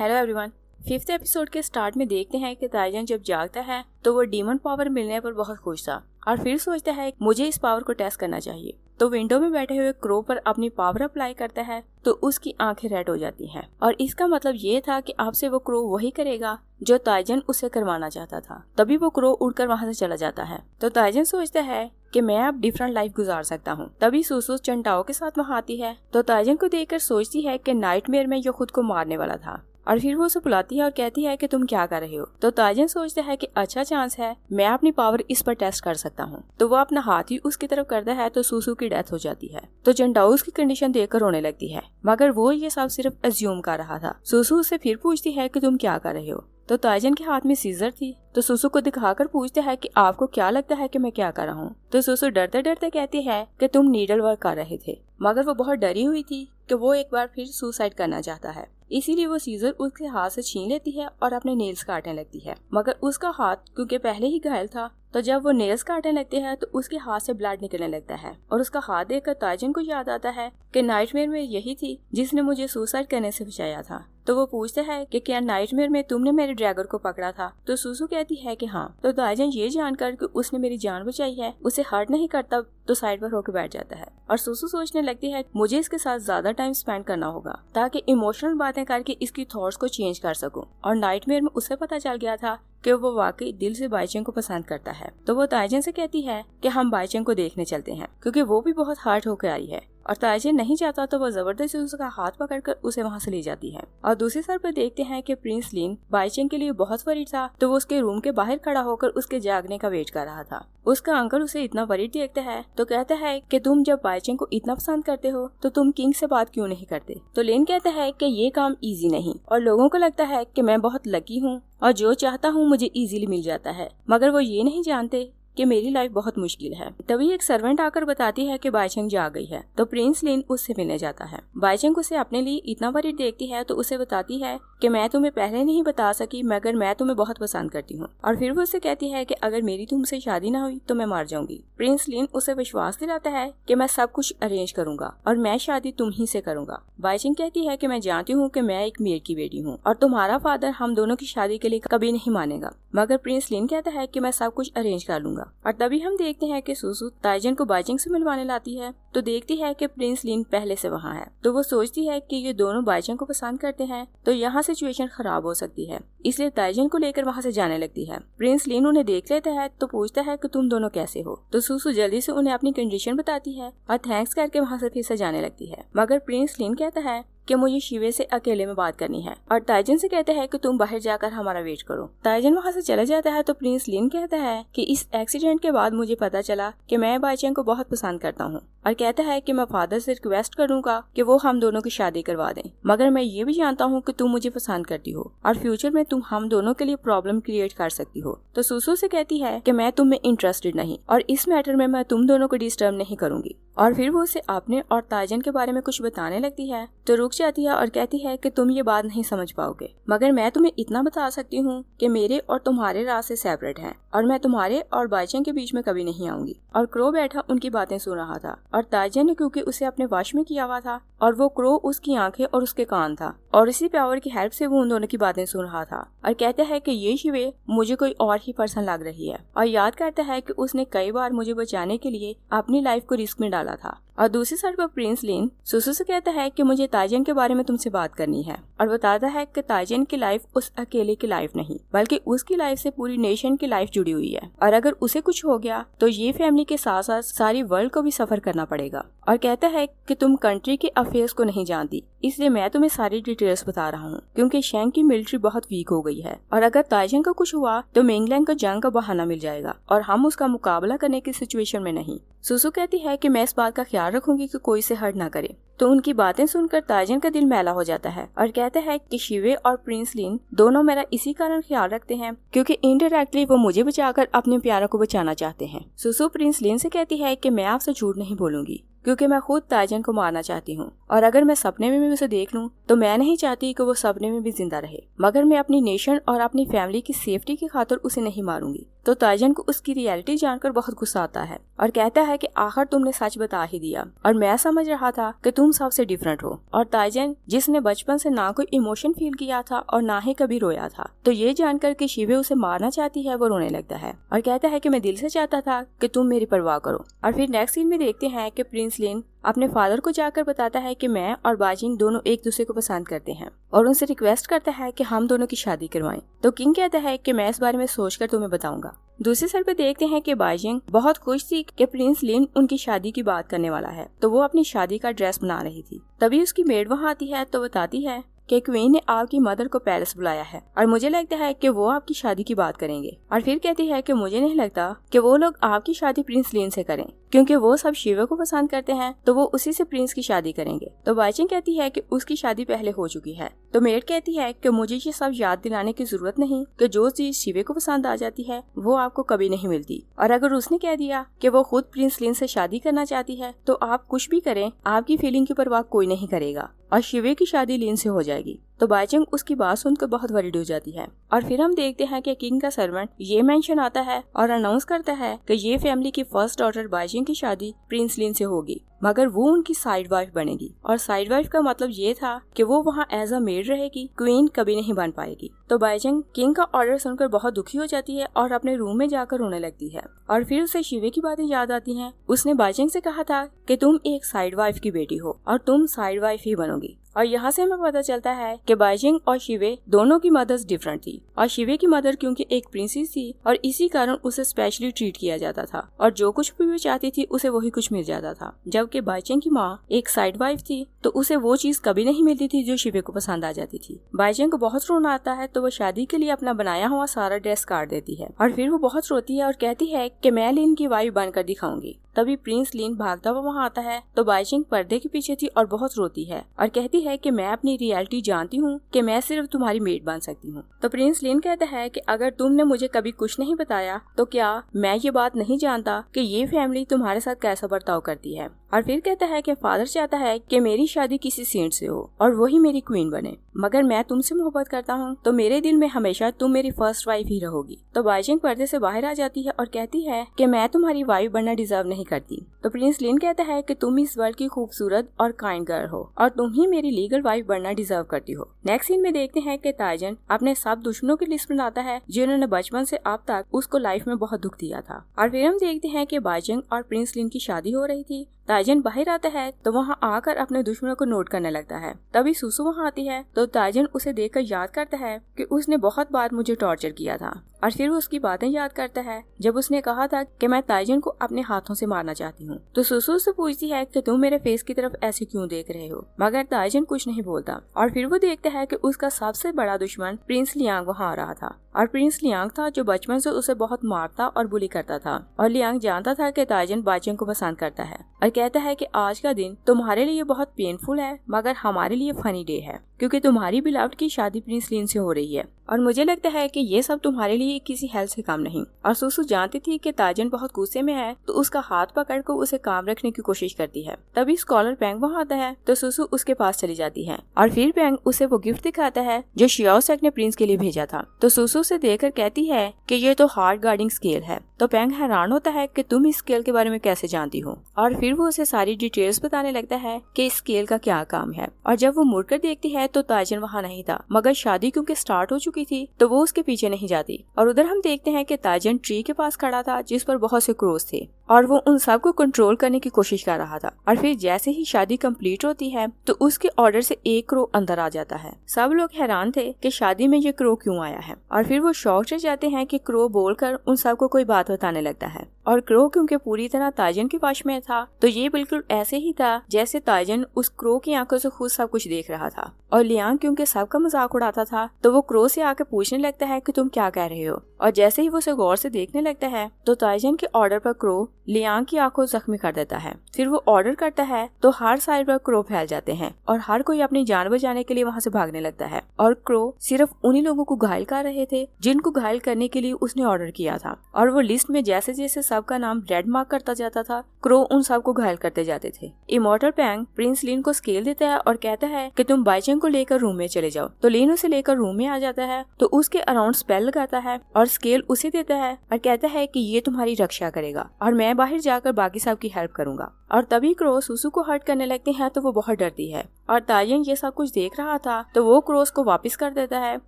Hello everyone. 5th episode के start में देखते हैं कि ताइजन जब जागता है तो वो डीमन पावर मिलने पर बहुत खुश था और फिर सोचता है मुझे इस पावर को टेस्ट करना चाहिए। तो विंडो में बैठे हुए क्रो पर अपनी पावर अप्लाई करता है तो उसकी आंखें रेड हो जाती हैं और इसका मतलब ये था कि अब से वो क्रो वही करेगा जो ताइजन उसे करवाना चाहता था। तभी वो क्रो उड़कर वहाँ से चला जाता है। तो ताइजन सोचता है कि मैं अब डिफरेंट लाइफ गुजार सकता हूँ। तभी सुसु चंटाओ के साथ वहाँ आती है तो ताइजन को देखकर सोचती है कि नाइटमेयर में ये खुद को मारने वाला था और फिर वो उसे बुलाती है और कहती है कि तुम क्या कर रहे हो। तो ताइजन सोचता है कि अच्छा चांस है, मैं अपनी पावर इस पर टेस्ट कर सकता हूँ। तो वो अपना हाथ ही उसकी तरफ करता है तो सुसु की डेथ हो जाती है। तो चंटाओ उसकी कंडीशन देखकर रोने लगती है मगर वो ये सब सिर्फ अज्यूम कर रहा था। सुसु उससे फिर पूछती है कि तुम क्या कर रहे हो। तो ताइजन के हाथ में सीजर थी तो सुसु को दिखाकर पूछता है कि आपको क्या लगता है कि मैं क्या कर रहा हूँ। तो सुसु डरते डरते कहती है कि तुम नीडल वर्क कर रहे थे मगर वो बहुत डरी हुई थी कि वो एक बार फिर सुसाइड करना चाहता है। इसीलिए वो सीजर उसके हाथ से छीन लेती है और अपने नेल्स काटने लगती है मगर उसका हाथ क्योंकि पहले ही घायल था तो जब वो नेल्स काटने लगते हैं तो उसके हाथ से ब्लड निकलने लगता है और उसका हाथ देखकर ताइजन को याद आता है कि नाइटमेयर में यही थी जिसने मुझे सुसाइड करने से बचाया था। तो वो पूछता है कि क्या नाइटमेयर में तुमने मेरे ड्रैगन को पकड़ा था। तो सुसु कहती है कि हाँ। तो ताइजन ये जानकर कि उसने मेरी जान बचाई है उसे हर्ट नहीं करता तो साइड पर होकर बैठ जाता है और सुसु सोचने लगती है मुझे इसके साथ ज्यादा टाइम स्पेंड करना होगा ताकि इमोशनल बातें करके इसकी थॉट्स को चेंज कर सकूं। और नाइटमेयर में उसे पता चल गया था कि वो वाकई दिल से बाईचेंग को पसंद करता है। तो वो ताइजन से कहती है कि हम बाईचेंग को देखने चलते हैं क्योंकि वो भी बहुत हर्ट होकर आई है और ताइजन नहीं चाहता तो वो जबरदस्ती उसका हाथ पकड़कर उसे वहाँ से ले जाती है। और दूसरी साइड पर देखते हैं कि प्रिंस लिन बाईचेंग के लिए बहुत वरीड था तो वो उसके रूम के बाहर खड़ा होकर उसके जागने का वेट कर रहा था। उसका अंकल उसे इतना वरीड देखता है तो कहता है कि तुम जब बाईचेंग को इतना पसंद करते हो तो तुम किंग से बात क्यों नहीं करते। तो लिन कहता है कि ये काम इजी नहीं और लोगों को लगता है कि मैं बहुत लकी हूँ और जो चाहता हूँ मुझे इजीली मिल जाता है मगर वो ये नहीं जानते कि मेरी लाइफ बहुत मुश्किल है। तभी एक सर्वेंट आकर बताती है कि बाईचेंग जाग गई है तो प्रिंस लिन उससे मिलने जाता है। बाईचेंग उसे अपने लिए इतना वरीड देखती है तो उसे बताती है कि मैं तुम्हें पहले नहीं बता सकी मगर मैं तुम्हें बहुत पसंद करती हूँ और फिर वो उसे कहती है कि अगर मेरी तुमसे शादी ना हुई तो मैं मर जाऊंगी। प्रिंस लिन उसे विश्वास दिलाता है कि मैं सब कुछ अरेंज करूंगा और मैं शादी तुम ही से करूंगा। बाईचेंग कहती है कि मैं जानती हूँ कि मैं एक मेयर की बेटी हूँ और तुम्हारा फादर हम दोनों की शादी के लिए कभी नहीं मानेगा मगर प्रिंस लिन कहता है कि मैं सब कुछ अरेंज कर लूंगा। और तभी हम देखते हैं कि सुसु ताइजन को बाईचेंग से मिलवाने लाती है तो देखती है कि प्रिंस लिन पहले से वहाँ है। तो वो सोचती है कि ये दोनों बाईचेंग को पसंद करते हैं तो यहाँ सिचुएशन खराब हो सकती है, इसलिए ताइजन को लेकर वहाँ से जाने लगती है। प्रिंस लिन उन्हें देख लेता है तो पूछता है कि तुम दोनों कैसे हो। तो सुसु जल्दी से उन्हें अपनी कंडीशन बताती है और थैंक्स करके वहाँ से फिर से जाने लगती है मगर प्रिंस लिन कहता है कि मुझे शिवे से अकेले में बात करनी है और ताइजन से कहता है कि तुम बाहर जाकर हमारा वेट करो। ताइजन वहाँ से चला जाता है तो प्रिंस लिन कहता है कि इस एक्सीडेंट के बाद मुझे पता चला कि मैं बाईचेंग को बहुत पसंद करता हूँ और कहता है कि मैं फादर से रिक्वेस्ट करूंगा कि वो हम दोनों की शादी करवा दें मगर मैं ये भी जानता हूँ कि तुम मुझे पसंद करती हो और फ्यूचर में तुम हम दोनों के लिए प्रॉब्लम क्रिएट कर सकती हो। तो सुसु से कहती है कि मैं तुम में इंटरेस्टेड नहीं और इस मैटर में मैं तुम दोनों को डिस्टर्ब नहीं करूंगी और फिर वो उसे अपने और ताइजन के बारे में कुछ बताने लगती है तो रुक जाती है और कहती है कि तुम ये बात नहीं समझ पाओगे मगर मैं तुम्हें इतना बता सकती हूँ कि मेरे और तुम्हारे रास्ते सेपरेट हैं और मैं तुम्हारे और बाईचेंग के बीच में कभी नहीं आऊंगी। और क्रो बैठा उनकी बातें सुन रहा था और ताइजन ने क्योंकि उसे अपने वश में किया हुआ था और वो क्रो उसकी आंखें और उसके कान था और इसी पावर की हेल्प से वो उन दोनों की बातें सुन रहा था और कहता है कि ये शिवे मुझे कोई और ही पर्सन लग रही है और याद करता है कि उसने कई बार मुझे बचाने के लिए अपनी लाइफ को रिस्क में डाला था। और दूसरी साइड पर प्रिंस लिन सुसु से कहता है कि मुझे ताइजन के बारे में तुमसे बात करनी है और बताता है कि ताइजन की लाइफ उस अकेले की लाइफ नहीं बल्कि उसकी लाइफ से पूरी नेशन की लाइफ जुड़ी हुई है और अगर उसे कुछ हो गया तो ये फैमिली के साथ साथ सारी वर्ल्ड को भी सफर करना पड़ेगा। और कहता है कि तुम कंट्री के अफेयर्स को नहीं जानती इसलिए मैं तुम्हें सारी डिटेल्स बता रहा हूँ क्योंकि शेंग की मिलिट्री बहुत वीक हो गई है और अगर ताइजन को कुछ हुआ तो मेंगलैंड को जंग का बहाना मिल जाएगा और हम उसका मुकाबला करने की सिचुएशन में नहीं। सुसु कहती है कि मैं इस बात का ख्याल रखूंगी कि कोई से हर्ट ना करे। तो उनकी बातें सुनकर ताइजन का दिल मैला हो जाता है और कहता है कि शिवे और प्रिंस लिन दोनों मेरा इसी कारण ख्याल रखते हैं क्योंकि इनडायरेक्टली वो मुझे बचाकर अपने प्यारों को बचाना चाहते हैं। सुसु प्रिंस लिन से कहती है कि मैं आपसे झूठ नहीं बोलूंगी क्योंकि मैं खुद ताइजन को मारना चाहती हूँ, और अगर मैं सपने में भी उसे देख लूँ तो मैं नहीं चाहती कि वो सपने में भी जिंदा रहे, मगर मैं अपनी नेशन और अपनी फैमिली की सेफ्टी की खातिर उसे नहीं मारूंगी। तो ताइजन को उसकी रियलिटी जानकर बहुत गुस्सा आता है और कहता है कि आखिर तुमने सच बता ही दिया, और मैं समझ रहा था कि तुम सबसे डिफरेंट हो। और ताइजन, जिसने बचपन से ना कोई इमोशन फील किया था और ना ही कभी रोया था, तो ये जानकर कि शिवे उसे मारना चाहती है वो रोने लगता है और कहता है कि मैं दिल से चाहता था कि तुम मेरी परवाह करो। और फिर नेक्स्ट सीन में देखते हैं कि प्रिंस लिन अपने फादर को जाकर बताता है कि मैं और बाजिंग दोनों एक दूसरे को पसंद करते हैं और उनसे रिक्वेस्ट करता है कि हम दोनों की शादी करवाएं। तो किंग कहता है कि मैं इस बारे में सोचकर तुम्हें बताऊंगा। दूसरी साइड पे देखते हैं कि बाजिंग बहुत खुश थी कि प्रिंस लिन उनकी शादी की बात करने वाला है, तो वो अपनी शादी का ड्रेस बना रही थी। तभी उसकी मेड वहाँ आती है तो बताती है कि क्वीन ने आपकी मदर को पैलेस बुलाया है और मुझे लगता है कि वो आपकी शादी की बात करेंगे। और फिर कहती है कि मुझे नहीं लगता कि वो लोग आपकी शादी प्रिंस लिन से करें, क्योंकि वो सब शिवे को पसंद करते हैं, तो वो उसी से प्रिंस की शादी करेंगे। तो बाजिंग कहती है कि उसकी शादी पहले हो चुकी है। तो मेड कहती है कि मुझे ये सब याद दिलाने की जरूरत नहीं कि जो चीज शिवे को पसंद आ जाती है वो आपको कभी नहीं मिलती, और अगर उसने कह दिया कि वो खुद प्रिंस लिन से शादी करना चाहती है तो आप कुछ भी करें, आपकी फीलिंग की परवाह कोई नहीं करेगा और शिवे की शादी लिन से हो जाएगी। तो बाजिंग उसकी बात सुनकर बहुत वरीड हो जाती है। और फिर हम देखते हैं कि किंग का सर्वेंट ये मेंशन आता है और अनाउंस करता है कि ये फैमिली की फर्स्ट डॉटर बाजिंग की शादी प्रिंस लिन से होगी, मगर वो उनकी साइड वाइफ बनेगी। और साइड वाइफ का मतलब ये था कि वो वहाँ एज अ मेड रहेगी, क्वीन कभी नहीं बन पाएगी। तो बाजिंग किंग का ऑर्डर सुनकर बहुत दुखी हो जाती है और अपने रूम में जाकर रोने लगती है। और फिर उसे शिवे की बातें याद आती हैं। उसने बाजिंग से कहा था कि तुम एक साइड वाइफ की बेटी हो और तुम साइड वाइफ ही बनोगी। और यहाँ से हमें पता चलता है कि बाजिंग और शिवे दोनों की मदर्स डिफरेंट थी, और शिवे की मदर क्योंकि एक प्रिंसेस थी और इसी कारण उसे स्पेशली ट्रीट किया जाता था और जो कुछ भी वो चाहती थी उसे वही कुछ मिल जाता था। जबकि बाजिंग की माँ एक साइड वाइफ थी तो उसे वो चीज कभी नहीं मिलती थी जो शिवे को पसंद आ जाती थी। बाजिंग को बहुत रोना आता है तो वो शादी के लिए अपना बनाया हुआ सारा ड्रेस काट देती है और फिर वो बहुत रोती है और कहती है कि मैं लिन की वाइफ बनकर दिखाऊंगी। तभी प्रिंस लिन भागता हुआ वहाँ आता है तो बाजिंग पर्दे के पीछे थी और बहुत रोती है और कहती है कि मैं अपनी रियलिटी जानती हूँ कि मैं सिर्फ तुम्हारी मेड बन सकती हूँ। तो प्रिंस लिन कहता है कि अगर तुमने मुझे कभी कुछ नहीं बताया तो क्या मैं ये बात नहीं जानता कि ये फैमिली तुम्हारे साथ कैसा बर्ताव करती है। और फिर कहता है कि फादर चाहता है कि मेरी शादी किसी सेंट से हो और वही मेरी क्वीन बने, मगर मैं तुमसे मोहब्बत करता हूँ तो मेरे दिल में हमेशा तुम मेरी फर्स्ट वाइफ ही रहोगी। तो बाजिंग पर्दे से बाहर आ जाती है और कहती है कि मैं तुम्हारी वाइफ बनना डिजर्व नहीं करती। तो प्रिंस लिन कहता है कि तुम इस वर्ल्ड की खूबसूरत और काइंड गर्ल हो और तुम ही मेरी लीगल वाइफ बनना डिजर्व करती हो। नेक्स्ट सीन में देखते हैं कि ताइजन अपने सब दुश्मनों की लिस्ट बनाता है जिन्होंने बचपन से अब तक उसको लाइफ में बहुत दुख दिया था। और फिर हम देखते हैं कि बाजिंग और प्रिंस लिन की शादी हो रही थी। ताइजन बाहर आता है तो वहाँ आकर अपने दुश्मनों को नोट करने लगता है। तभी सुसु वहाँ आती है तो ताइजन उसे देखकर याद करता है कि उसने बहुत बार मुझे टॉर्चर किया था और फिर वो उसकी बातें याद करता है जब उसने कहा था कि मैं ताइजन को अपने हाथों से मारना चाहती हूँ। तो सुसु से पूछती है कि तुम मेरे फेस की तरफ ऐसे क्यों देख रहे हो, मगर ताइजन कुछ नहीं बोलता। और फिर वो देखता है कि उसका सबसे बड़ा दुश्मन प्रिंस लियांग वहाँ आ रहा था और प्रिंस लियांग था जो बचपन से उसे बहुत मारता और बुली करता था। और लियांग जानता था कि ताइजन बाजिंग को पसंद करता है और कहता है कि आज का दिन तुम्हारे लिए बहुत पेनफुल है मगर हमारे लिए फनी डे है क्योंकि तुम्हारी बिलाव्ड की शादी प्रिंस लिन से हो रही है और मुझे लगता है कि ये सब तुम्हारे लिए किसी हेल्प से काम नहीं। और सुसु जानती थी कि ताइजन बहुत गुस्से में है तो उसका हाथ पकड़कर उसे काम रखने की कोशिश करती है। तभी स्कॉलर बैंग वहाँ आता है तो सुसु उसके पास चली जाती है और फिर बैंग उसे वो गिफ्ट दिखाता है जो शियाओ सेक ने प्रिंस के लिए भेजा था। तो सुसु से देखकर कहती है कि ये तो हार्ट गार्डिंग स्केल है। तो बैंग हैरान होता है कि तुम इस स्केल के बारे में कैसे जानती हो और फिर वो उसे सारी डिटेल्स बताने लगता है कि इस स्केल का क्या काम है। और जब वो मुड़कर देखती है तो ताइजन वहाँ नहीं था, मगर शादी क्योंकि स्टार्ट हो चुकी थी तो वो उसके पीछे नहीं जाती। और उधर हम देखते हैं कि ताइजन ट्री के पास खड़ा था जिस पर बहुत से क्रोस थे और वो उन सब को कंट्रोल करने की कोशिश कर रहा था। और फिर जैसे ही शादी कंप्लीट होती है तो उसके ऑर्डर से एक क्रो अंदर आ जाता है। सब लोग हैरान थे कि शादी में ये क्रो क्यों आया है और फिर वो शॉक से जाते हैं कि क्रो बोलकर उन सब को कोई बात बताने लगता है। और क्रो क्योंकि पूरी तरह ताइजन के वश में था तो ये बिल्कुल ऐसे ही था जैसे ताइजन उस क्रो की आंखों से खुद सब कुछ देख रहा था। और लियांग क्योंकि सबका मजाक उड़ाता था तो वो क्रो से आकर पूछने लगता है कि तुम क्या कह रहे हो और जैसे ही वो उसे गौर से देखने लगता है तो ताइजन के ऑर्डर पर क्रो लियांग की आंख को जख्मी कर देता है। फिर वो ऑर्डर करता है तो हर साइड पर क्रो फैल जाते हैं और हर कोई अपनी जान बचाने के लिए वहाँ से भागने लगता है। और क्रो सिर्फ उन्हीं लोगों को घायल कर रहे थे जिनको घायल करने के लिए उसने ऑर्डर किया था। और वो लिस्ट में जैसे जैसे सबका नाम रेड मार्क करता जाता था, क्रो उन सबको घायल करते जाते थे। इमॉर्टल पैंग प्रिंस लिन को स्केल देता है और कहता है कि तुम बाइचेंग को लेकर रूम में चले जाओ। तो लिन उसे लेकर रूम में आ जाता है तो उसके अराउंड स्पेल लगाता है और स्केल उसे देता है और कहता है कि ये तुम्हारी रक्षा करेगा और मैं बाहर जाकर बाकी सब की हेल्प करूंगा। और तभी क्रो सुसु को हर्ट करने लगते हैं तो वो बहुत डरती है और ताइजन ये सब कुछ देख रहा था तो वो क्रोस को वापस कर देता है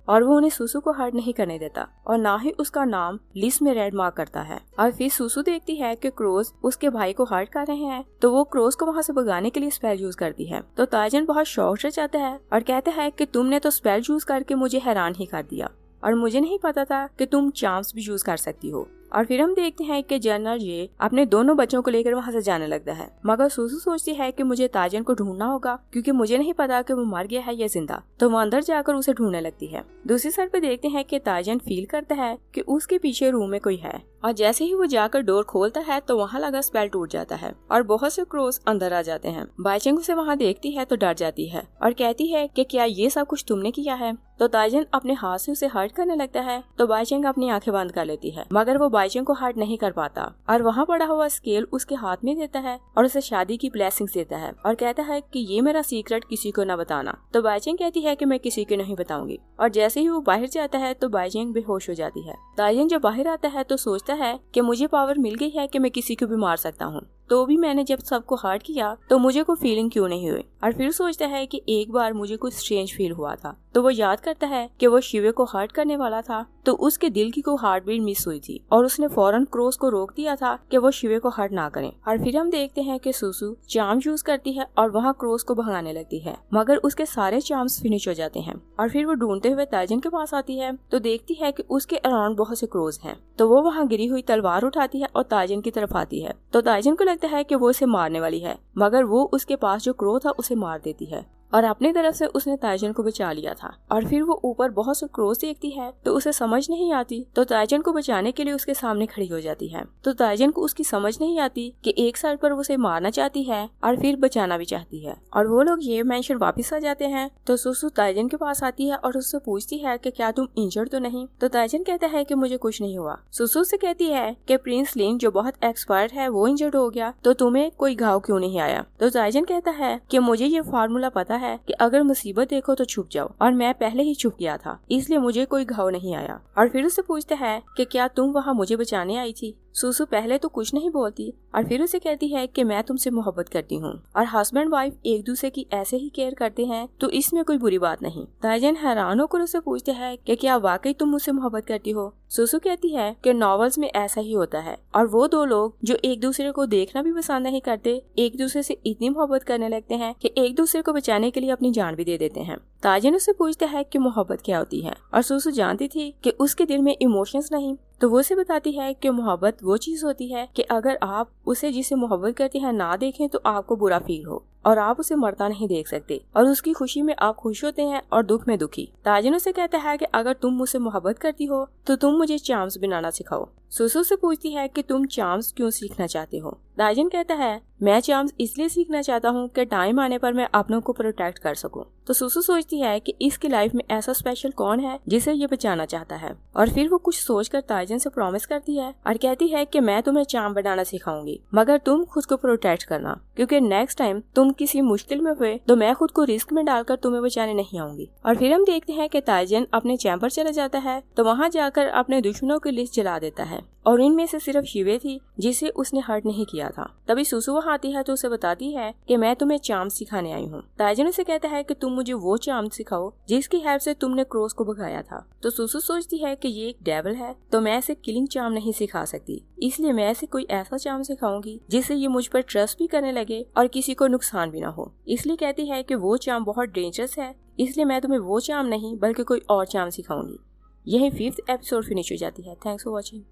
और वो उन्हें सुसु को हर्ट नहीं करने देता और ना ही उसका नाम लिस्ट में रेड मार्क करता है। और फिर सुसु देखती है कि क्रोस उसके भाई को हर्ट कर रहे हैं तो वो क्रोस को वहाँ से भगाने के लिए स्पेल यूज करती है। तो ताइजन बहुत शॉक से जाता है और कहता है कि तुमने तो स्पेल यूज करके मुझे हैरान ही कर दिया और मुझे नहीं पता था कि तुम चार्म्स भी यूज कर सकती हो। और फिर हम देखते हैं कि जनरल ये अपने दोनों बच्चों को लेकर वहाँ से जाने लगता है, मगर सुसु सोचती है कि मुझे ताइजन को ढूंढना होगा क्योंकि मुझे नहीं पता कि वो मर गया है या जिंदा। तो वो अंदर जाकर उसे ढूंढने लगती है। दूसरी साइड पे देखते हैं कि ताइजन फील करता है कि उसके पीछे रूम में कोई है और जैसे ही वो जाकर डोर खोलता है तो वहाँ लगा स्पेल टूट जाता है और बहुत से क्रोस अंदर आ जाते हैं। बाइचेंग उसे वहाँ देखती है तो डर जाती है और कहती है कि क्या ये सब कुछ तुमने किया है। तो ताइजन अपने हाथ से उसे हर्ट करने लगता है तो बाइचेंग अपनी आंखें बंद कर लेती है, मगर वो बाइचेंग को हर्ट नहीं कर पाता और वहाँ पड़ा हुआ स्केल उसके हाथ में देता है और उसे शादी की ब्लेसिंग्स देता है और कहता है कि ये मेरा सीक्रेट किसी को न बताना। तो बाइचेंग कहती है कि मैं किसी को नहीं बताऊंगी और जैसे ही वो बाहर जाता है तो बाइचेंग बेहोश हो जाती है। ताइजन जब बाहर आता है तो सोचता है कि मुझे पावर मिल गई है कि मैं किसी को भी मार सकता हूँ, तो भी मैंने जब सबको हर्ट किया तो मुझे कोई फीलिंग क्यों नहीं हुई। और फिर सोचता है कि एक बार मुझे कुछ स्ट्रेंज फील हुआ था तो वो याद करता है कि वो शिवे को हर्ट करने वाला था तो उसके दिल की कोई हार्ट बीट मिस हुई थी और उसने फौरन क्रोस को रोक दिया था कि वो शिवे को हर्ट ना करें। और फिर हम देखते हैं कि सुसु चार्म यूज करती है और वहाँ क्रोस को भगाने लगती है, मगर उसके सारे चार्म्स फिनिश हो जाते हैं। और फिर वो ढूंढते हुए ताइजन के पास आती है तो देखती है कि उसके अराउंड बहुत से क्रोस हैं। तो वो वहाँ गिरी हुई तलवार उठाती है और ताइजन की तरफ आती है। तो ताइजन को लगता है कि वो इसे मारने वाली है, मगर वो उसके पास जो क्रो था उसे मार देती है और अपनी तरफ से उसने ताइजन को बचा लिया था। और फिर वो ऊपर बहुत से क्रोस देखती है तो उसे समझ नहीं आती तो ताइजन को बचाने के लिए उसके सामने खड़ी हो जाती है। तो ताइजन को उसकी समझ नहीं आती कि एक साइड पर वो उसे मारना चाहती है और फिर बचाना भी चाहती है। और वो लोग ये मेंशन वापस आ जाते हैं तो सुसु ताइजन के पास आती है और उससे पूछती है कि क्या तुम इंजर्ड तो नहीं। तो ताइजन कहता है कि मुझे कुछ नहीं हुआ। सुसु से कहती है कि प्रिंस लिन जो बहुत एक्सपर्ट है वो इंजर्ड हो गया तो तुम्हें कोई घाव क्यों नहीं आया। तो ताइजन कहता है कि मुझे ये फार्मूला पता है कि अगर मुसीबत देखो तो छुप जाओ और मैं पहले ही छुप गया था इसलिए मुझे कोई घाव नहीं आया। और फिर उससे पूछता है कि क्या तुम वहाँ मुझे बचाने आई थी। सुसु पहले तो कुछ नहीं बोलती और फिर उसे कहती है कि मैं तुमसे मोहब्बत करती हूँ और हस्बैंड वाइफ एक दूसरे की ऐसे ही केयर करते हैं तो इसमें कोई बुरी बात नहीं। ताइजन हैरान होकर उसे पूछते हैं कि क्या वाकई तुम मुझसे मोहब्बत करती हो। सुसु कहती है कि नॉवेल्स में ऐसा ही होता है और वो दो लोग जो एक दूसरे को देखना भी पसंद नहीं करते एक दूसरे से इतनी मोहब्बत करने लगते हैं कि एक दूसरे को बचाने के लिए अपनी जान भी दे देते हैं। ताइजन उससे पूछता है कि मोहब्बत क्या होती है और सुसु जानती थी कि उसके दिल में इमोशंस नहीं तो वो उसे बताती है कि मोहब्बत वो चीज होती है कि अगर आप उसे जिसे मोहब्बत करते हैं ना देखें तो आपको बुरा फील हो और आप उसे मरता नहीं देख सकते और उसकी खुशी में आप खुश होते हैं और दुख में दुखी। ताइजन उसे कहता है कि अगर तुम मुझसे मोहब्बत करती हो तो तुम मुझे चार्म्स बनाना सिखाओ। सुसु से पूछती है कि तुम चार्म्स क्यों सीखना चाहते हो। ताइजन कहता है मैं चार्म्स इसलिए सीखना चाहता हूँ कि टाइम आने पर मैं अपनों को प्रोटेक्ट कर सकूं। तो सुसु सोचती है कि इसकी लाइफ में ऐसा स्पेशल कौन है जिसे ये बचाना चाहता है और फिर वो कुछ सोचकर ताइजन से प्रॉमिस करती है और कहती है कि मैं तुम्हें चार्म बनाना सिखाऊंगी मगर तुम खुद को प्रोटेक्ट करना क्योंकि नेक्स्ट टाइम तुम किसी मुश्किल में हुए तो मैं खुद को रिस्क में डालकर तुम्हें बचाने नहीं आऊंगी। और फिर हम देखते हैं कि ताइजन अपने चैम्बर चला जाता है तो वहाँ जाकर अपने दुश्मनों की लिस्ट जला देता है और इनमें से सिर्फ शिवे थी जिसे उसने हर्ट नहीं किया था। तभी सुसु वहाँ आती है तो उसे बताती है कि मैं तुम्हें चार्म सिखाने आई हूँ। ताइजन उसे कहता है कि तुम मुझे वो चार्म सिखाओ जिसकी हेल्प से तुमने क्रोस को भगाया था। तो सुसु सोचती है कि ये एक डेविल है तो मैं इसे किलिंग चार्म नहीं सिखा सकती, इसलिए मैं इसे कोई ऐसा चार्म सिखाऊंगी जिससे ये मुझ पर ट्रस्ट भी करने लगे और किसी को नुकसान भी ना हो। इसलिए कहती है कि वो चार्म बहुत डेंजरस है इसलिए मैं तुम्हें वो चार्म नहीं बल्कि कोई और चार्म सिखाऊंगी। यही 5th एपिसोड फिनिश हो जाती है। Thanks for watching.